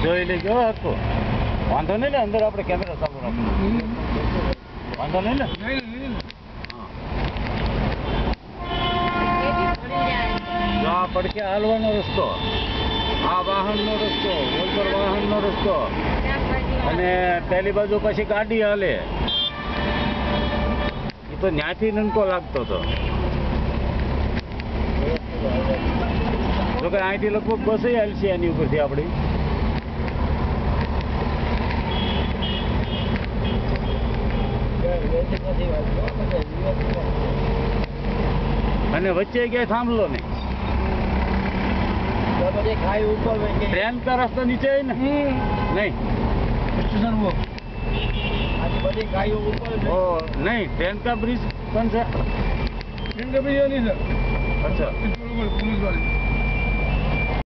જોઈ લેજો હરખું. વાંધો નહીં ને, અંદર આપણે કેમેરા ચાલુ રાખીએ. વાંધો નહીં ને. જો આ પડખે હાલવાનો રસ્તો, આ વાહનનો રસ્તો, ઉપર વાહનનો રસ્તો, અને પેલી બાજુ પછી ગાડી હાલે. એ તો ત્યાંથી નનકો લાગતો હતો. જોકે અહીંથી લગભગ બસ હાલશે એની ઉપરથી આપણી. અને વચ્ચે ક્યાંય થાંભલો નહીં. ट्रेन का रास्ता नीचे है ना? नहीं स्टेशन वो ओ नहीं, ट्रेन का ब्रिज कौन सा? ट्रेन का ब्रिज नहीं सर। अच्छा पुलिस